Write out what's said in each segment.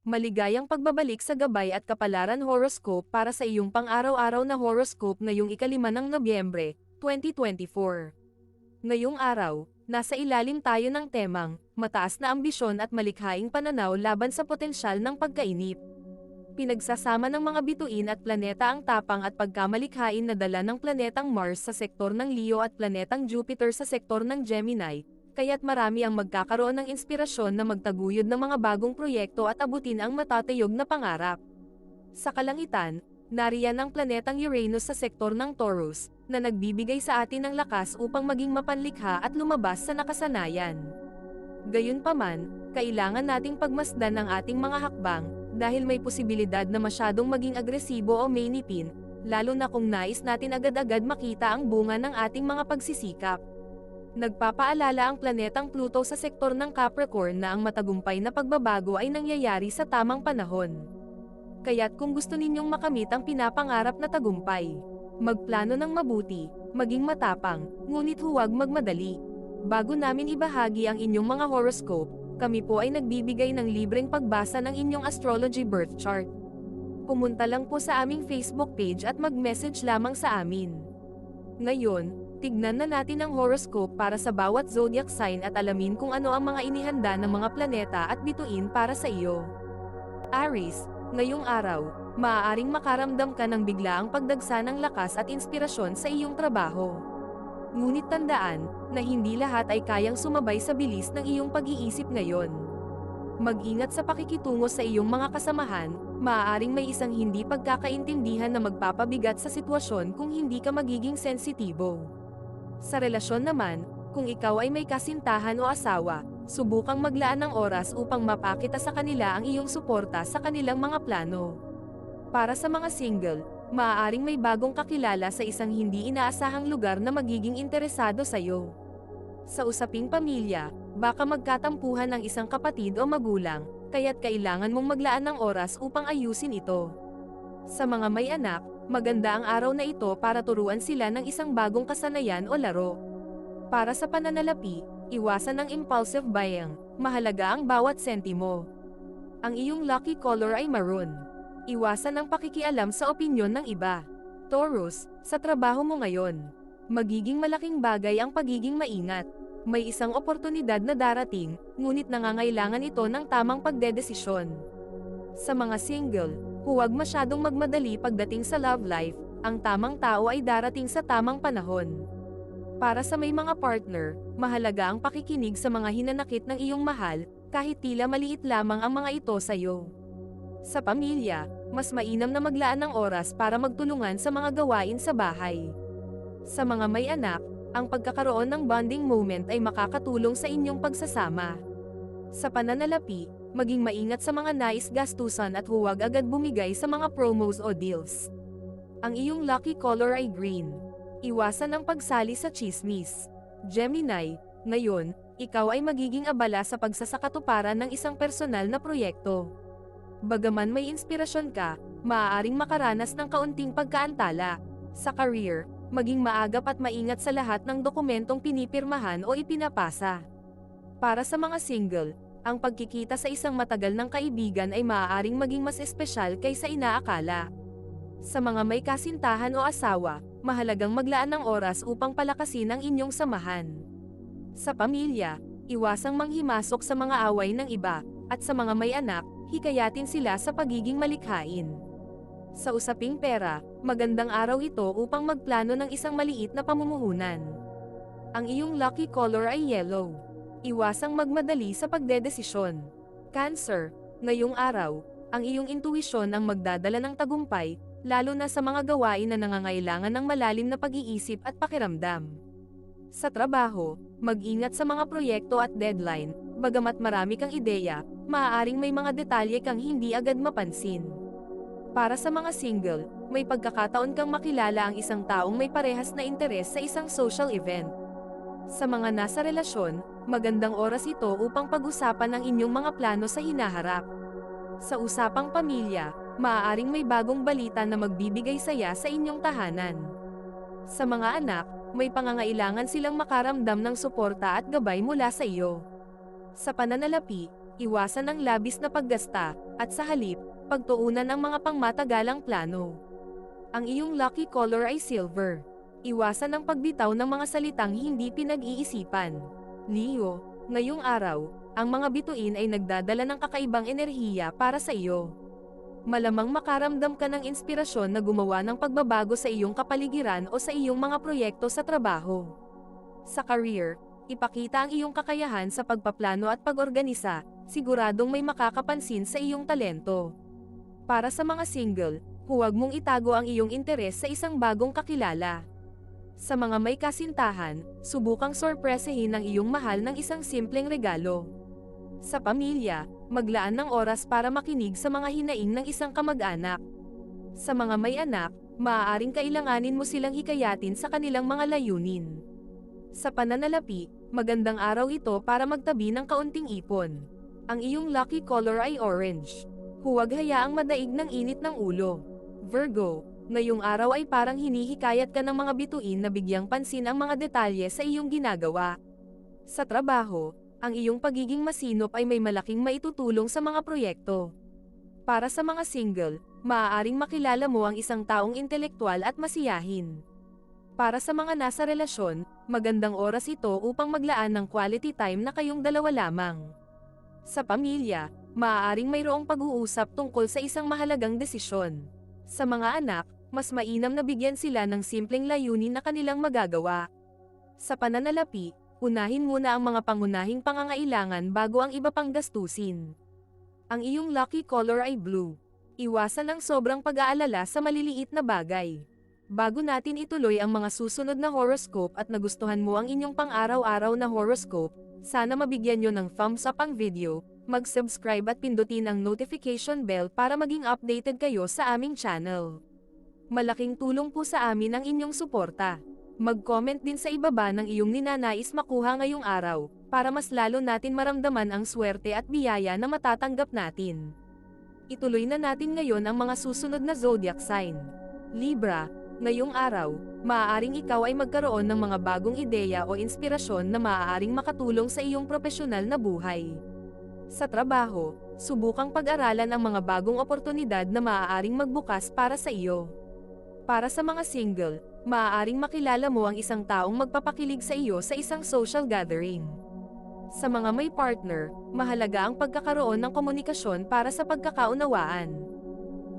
Maligayang pagbabalik sa gabay at kapalaran horoscope para sa iyong pang-araw-araw na horoscope ngayong 5 ng Nobyembre, 2024. Ngayong araw, nasa ilalim tayo ng temang, mataas na ambisyon at malikhaing pananaw laban sa potensyal ng pagkainip. Pinagsasama ng mga bituin at planeta ang tapang at pagkamalikhain na dala ng planetang Mars sa sektor ng Leo at planetang Jupiter sa sektor ng Gemini, kaya't marami ang magkakaroon ng inspirasyon na magtaguyod ng mga bagong proyekto at abutin ang matatayog na pangarap. Sa kalangitan, nariyan ang planetang Uranus sa sektor ng Taurus, na nagbibigay sa atin ng lakas upang maging mapanlikha at lumabas sa nakasanayan. Gayunpaman, kailangan nating pagmasdan ang ating mga hakbang, dahil may posibilidad na masyadong maging agresibo o mainipin, lalo na kung nais natin agad-agad makita ang bunga ng ating mga pagsisikap. Nagpapaalala ang planetang Pluto sa sektor ng Capricorn na ang matagumpay na pagbabago ay nangyayari sa tamang panahon. Kaya't kung gusto ninyong makamit ang pinapangarap na tagumpay, magplano ng mabuti, maging matapang, ngunit huwag magmadali. Bago namin ibahagi ang inyong mga horoscope, kami po ay nagbibigay ng libreng pagbasa ng inyong astrology birth chart. Pumunta lang po sa aming Facebook page at mag-message lamang sa amin. Ngayon, tignan na natin ang horoscope para sa bawat zodiac sign at alamin kung ano ang mga inihanda ng mga planeta at bituin para sa iyo. Aries, ngayong araw, maaaring makaramdam ka ng biglaang pagdagsa ng lakas at inspirasyon sa iyong trabaho. Ngunit tandaan, na hindi lahat ay kayang sumabay sa bilis ng iyong pag-iisip ngayon. Mag-ingat sa pakikitungo sa iyong mga kasamahan, maaaring may isang hindi pagkakaintindihan na magpapabigat sa sitwasyon kung hindi ka magiging sensitibo. Sa relasyon naman, kung ikaw ay may kasintahan o asawa, subukang maglaan ng oras upang mapakita sa kanila ang iyong suporta sa kanilang mga plano. Para sa mga single, maaaring may bagong kakilala sa isang hindi inaasahang lugar na magiging interesado sa iyo. Sa usaping pamilya, baka magkatampuhan ng isang kapatid o magulang, kaya't kailangan mong maglaan ng oras upang ayusin ito. Sa mga may anak, maganda ang araw na ito para turuan sila ng isang bagong kasanayan o laro. Para sa pananalapi, iwasan ang impulsive buying, mahalaga ang bawat sentimo. Ang iyong lucky color ay maroon. Iwasan ang pakikialam sa opinyon ng iba. Taurus, sa trabaho mo ngayon, magiging malaking bagay ang pagiging maingat. May isang oportunidad na darating, ngunit nangangailangan ito ng tamang pagdedesisyon. Sa mga single, huwag masyadong magmadali pagdating sa love life, ang tamang tao ay darating sa tamang panahon. Para sa may mga partner, mahalaga ang pakikinig sa mga hinanakit ng iyong mahal, kahit tila maliit lamang ang mga ito sa iyo. Sa pamilya, mas mainam na maglaan ng oras para magtulungan sa mga gawain sa bahay. Sa mga may anak, ang pagkakaroon ng bonding moment ay makakatulong sa inyong pagsasama. Sa pananalapi, maging maingat sa mga nais gastusan at huwag agad bumigay sa mga promos o deals. Ang iyong lucky color ay green. Iwasan ang pagsali sa tsismis. Gemini, ngayon, ikaw ay magiging abala sa pagsasakatuparan ng isang personal na proyekto. Bagaman may inspirasyon ka, maaaring makaranas ng kaunting pagkaantala. Sa career, maging maagap at maingat sa lahat ng dokumentong pinipirmahan o ipinapasa. Para sa mga single, ang pagkikita sa isang matagal ng kaibigan ay maaaring maging mas espesyal kaysa inaakala. Sa mga may kasintahan o asawa, mahalagang maglaan ng oras upang palakasin ang inyong samahan. Sa pamilya, iwasang manghimasok sa mga away ng iba, at sa mga may anak, hikayatin sila sa pagiging malikhain. Sa usaping pera, magandang araw ito upang magplano ng isang maliit na pamumuhunan. Ang iyong lucky color ay yellow. Iwasang magmadali sa pagdedesisyon. Cancer, ngayong araw, ang iyong intuisyon ang magdadala ng tagumpay, lalo na sa mga gawain na nangangailangan ng malalim na pag-iisip at pakiramdam. Sa trabaho, mag-ingat sa mga proyekto at deadline, bagamat marami kang ideya, maaaring may mga detalye kang hindi agad mapansin. Para sa mga single, may pagkakataon kang makilala ang isang taong may parehas na interes sa isang social event. Sa mga nasa relasyon, magandang oras ito upang pag-usapan ang inyong mga plano sa hinaharap. Sa usapang pamilya, maaaring may bagong balita na magbibigay saya sa inyong tahanan. Sa mga anak, may pangangailangan silang makaramdam ng suporta at gabay mula sa iyo. Sa pananalapi, iwasan ang labis na paggasta, at sa halip, pagtuunan ang mga pangmatagalang plano. Ang iyong lucky color ay silver. Iwasan ang pagbitaw ng mga salitang hindi pinag-iisipan. Leo, ngayong araw, ang mga bituin ay nagdadala ng kakaibang enerhiya para sa iyo. Malamang makaramdam ka ng inspirasyon na gumawa ng pagbabago sa iyong kapaligiran o sa iyong mga proyekto sa trabaho. Sa career, ipakita ang iyong kakayahan sa pagpaplano at pag-organisa, siguradong may makakapansin sa iyong talento. Para sa mga single, huwag mong itago ang iyong interes sa isang bagong kakilala. Sa mga may kasintahan, subukang sorpresahin ang iyong mahal ng isang simpleng regalo. Sa pamilya, maglaan ng oras para makinig sa mga hinaing ng isang kamag-anak. Sa mga may anak, maaaring kailanganin mo silang hikayatin sa kanilang mga layunin. Sa pananalapi, magandang araw ito para magtabi ng kaunting ipon. Ang iyong lucky color ay orange. Huwag hayaang madaig ng init ng ulo. Virgo, ngayong araw ay parang hinihikayat ka ng mga bituin na bigyang pansin ang mga detalye sa iyong ginagawa. Sa trabaho, ang iyong pagiging masinop ay may malaking maitutulong sa mga proyekto. Para sa mga single, maaaring makilala mo ang isang taong intelektual at masiyahin. Para sa mga nasa relasyon, magandang oras ito upang maglaan ng quality time na kayong dalawa lamang. Sa pamilya, maaaring mayroong pag-uusap tungkol sa isang mahalagang desisyon. Sa mga anak, mas mainam na bigyan sila ng simpleng layunin na kanilang magagawa. Sa pananalapi, unahin muna ang mga pangunahing pangangailangan bago ang iba pang gastusin. Ang iyong lucky color ay blue. Iwasan ang sobrang pag-aalala sa maliliit na bagay. Bago natin ituloy ang mga susunod na horoscope at nagustuhan mo ang inyong pang-araw-araw na horoscope, sana mabigyan nyo ng thumbs up ang video, mag-subscribe at pindutin ang notification bell para maging updated kayo sa aming channel. Malaking tulong po sa amin ang inyong suporta. Mag-comment din sa ibaba ng iyong ninanais makuha ngayong araw, para mas lalo natin maramdaman ang swerte at biyaya na matatanggap natin. Ituloy na natin ngayon ang mga susunod na zodiac sign. Libra, ngayong araw, maaaring ikaw ay magkaroon ng mga bagong ideya o inspirasyon na maaaring makatulong sa iyong propesyonal na buhay. Sa trabaho, subukang pag-aralan ang mga bagong oportunidad na maaaring magbukas para sa iyo. Para sa mga single, maaaring makilala mo ang isang taong magpapakilig sa iyo sa isang social gathering. Sa mga may partner, mahalaga ang pagkakaroon ng komunikasyon para sa pagkakaunawaan.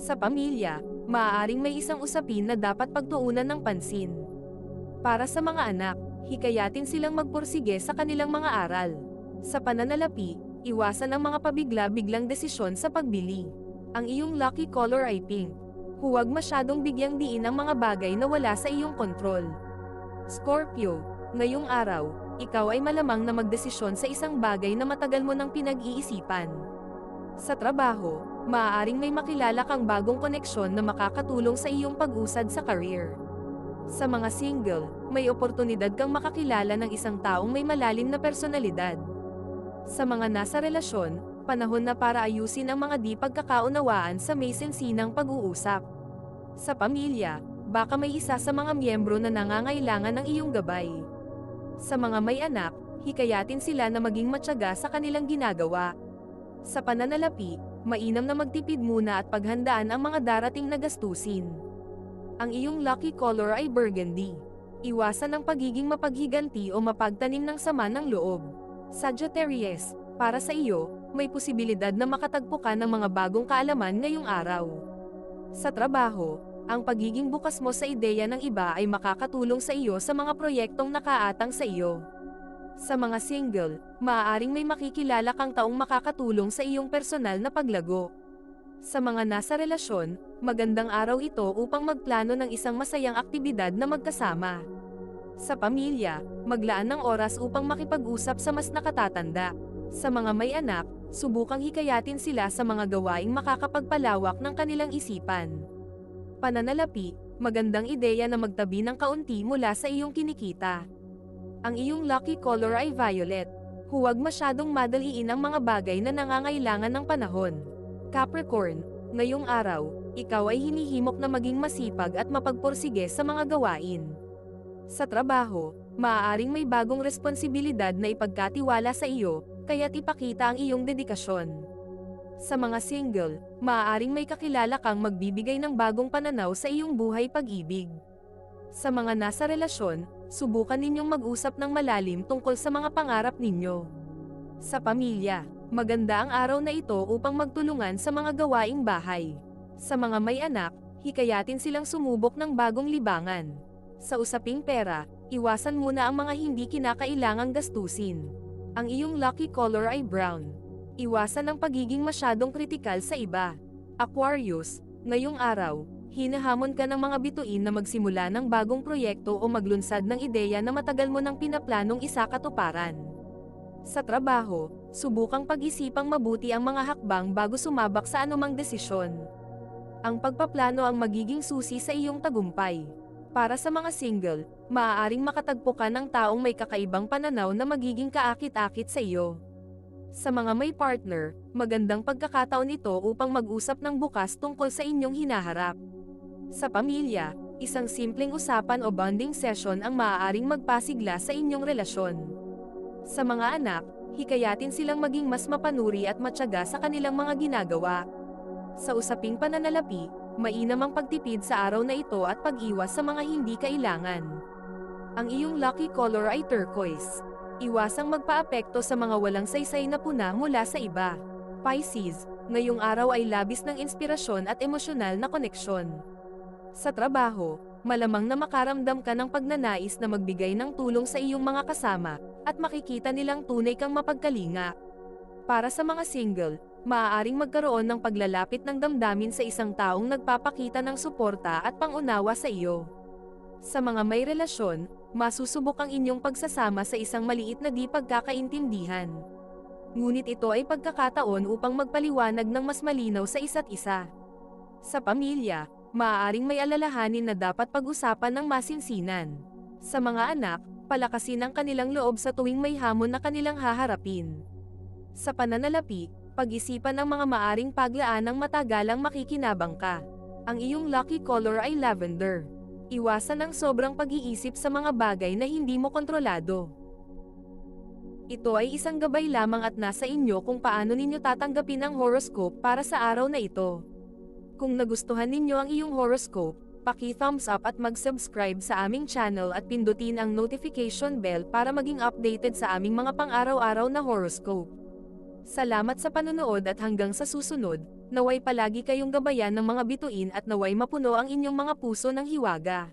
Sa pamilya, maaaring may isang usapin na dapat pagtuunan ng pansin. Para sa mga anak, hikayatin silang magpursige sa kanilang mga aral. Sa pananalapi, iwasan ang mga pabigla-biglang desisyon sa pagbili. Ang iyong lucky color ay pink. Huwag masyadong bigyang diin ang mga bagay na wala sa iyong kontrol. Scorpio, ngayong araw, ikaw ay malamang na magdesisyon sa isang bagay na matagal mo nang pinag-iisipan. Sa trabaho, maaaring may makilala kang bagong koneksyon na makakatulong sa iyong pag-usad sa career. Sa mga single, may oportunidad kang makakilala ng isang taong may malalim na personalidad. Sa mga nasa relasyon, panahon na para ayusin ang mga di pagkakaunawaan sa may sensinang pag-uusap. Sa pamilya, baka may isa sa mga miyembro na nangangailangan ng iyong gabay. Sa mga may anak, hikayatin sila na maging matyaga sa kanilang ginagawa. Sa pananalapi, mainam na magtipid muna at paghandaan ang mga darating na gastusin. Ang iyong lucky color ay burgundy. Iwasan ang pagiging mapaghiganti o mapagtanim ng sama ng loob. Sagittarius, para sa iyo, may posibilidad na makatagpo ka ng mga bagong kaalaman ngayong araw. Sa trabaho, ang pagiging bukas mo sa ideya ng iba ay makakatulong sa iyo sa mga proyektong nakaatang sa iyo. Sa mga single, maaaring may makikilala kang taong makakatulong sa iyong personal na paglago. Sa mga nasa relasyon, magandang araw ito upang magplano ng isang masayang aktibidad na magkasama. Sa pamilya, maglaan ng oras upang makipag-usap sa mas nakatatanda. Sa mga may anak, subukang hikayatin sila sa mga gawaing makakapagpalawak ng kanilang isipan. Pananalapi, magandang ideya na magtabi ng kaunti mula sa iyong kinikita. Ang iyong lucky color ay violet. Huwag masyadong madaliin ang mga bagay na nangangailangan ng panahon. Capricorn, ngayong araw, ikaw ay hinihimok na maging masipag at mapagpursige sa mga gawain. Sa trabaho, maaaring may bagong responsibilidad na ipagkatiwala sa iyo, kaya't ipakita ang iyong dedikasyon. Sa mga single, maaaring may kakilala kang magbibigay ng bagong pananaw sa iyong buhay pag-ibig. Sa mga nasa relasyon, subukan ninyong mag-usap ng malalim tungkol sa mga pangarap ninyo. Sa pamilya, maganda ang araw na ito upang magtulungan sa mga gawaing bahay. Sa mga may anak, hikayatin silang sumubok ng bagong libangan. Sa usaping pera, iwasan muna ang mga hindi kinakailangang gastusin. Ang iyong lucky color ay brown. Iwasan ang pagiging masyadong kritikal sa iba. Aquarius, ngayong araw, hinahamon ka ng mga bituin na magsimula ng bagong proyekto o maglunsad ng ideya na matagal mo nang pinaplanong isakatuparan. Sa trabaho, subukang pag-isipang mabuti ang mga hakbang bago sumabak sa anumang desisyon. Ang pagpaplano ang magiging susi sa iyong tagumpay. Para sa mga single, maaaring makatagpo ka ng taong may kakaibang pananaw na magiging kaakit-akit sa iyo. Sa mga may partner, magandang pagkakataon ito upang mag-usap ng bukas tungkol sa inyong hinaharap. Sa pamilya, isang simpleng usapan o bonding session ang maaaring magpasigla sa inyong relasyon. Sa mga anak, hikayatin silang maging mas mapanuri at matyaga sa kanilang mga ginagawa. Sa usaping pananalapi, mainam ang pagtipid sa araw na ito at pag-iwas sa mga hindi kailangan. Ang iyong lucky color ay turquoise. Iwasang magpaapekto sa mga walang saysay na puna mula sa iba. Pisces, ngayong araw ay labis ng inspirasyon at emosyonal na koneksyon. Sa trabaho, malamang na makaramdam ka ng pagnanais na magbigay ng tulong sa iyong mga kasama, at makikita nilang tunay kang mapagkalinga. Para sa mga single, maaaring magkaroon ng paglalapit ng damdamin sa isang taong nagpapakita ng suporta at pangunawa sa iyo. Sa mga may relasyon, masusubok ang inyong pagsasama sa isang maliit na di pagkakaintindihan. Ngunit ito ay pagkakataon upang magpaliwanag ng mas malinaw sa isa't isa. Sa pamilya, maaaring may alalahanin na dapat pag-usapan ng masinsinan. Sa mga anak, palakasin ang kanilang loob sa tuwing may hamon na kanilang haharapin. Sa pananalapi, pag-isipan ang mga maaring paglaan ng matagalang makikinabang ka. Ang iyong lucky color ay lavender. Iwasan ang sobrang pag-iisip sa mga bagay na hindi mo kontrolado. Ito ay isang gabay lamang at nasa inyo kung paano ninyo tatanggapin ang horoscope para sa araw na ito. Kung nagustuhan ninyo ang iyong horoscope, paki-thumbs up at mag-subscribe sa aming channel at pindutin ang notification bell para maging updated sa aming mga pang-araw-araw na horoscope. Salamat sa panonood at hanggang sa susunod, naway palagi kayong gabayan ng mga bituin at naway mapuno ang inyong mga puso ng hiwaga.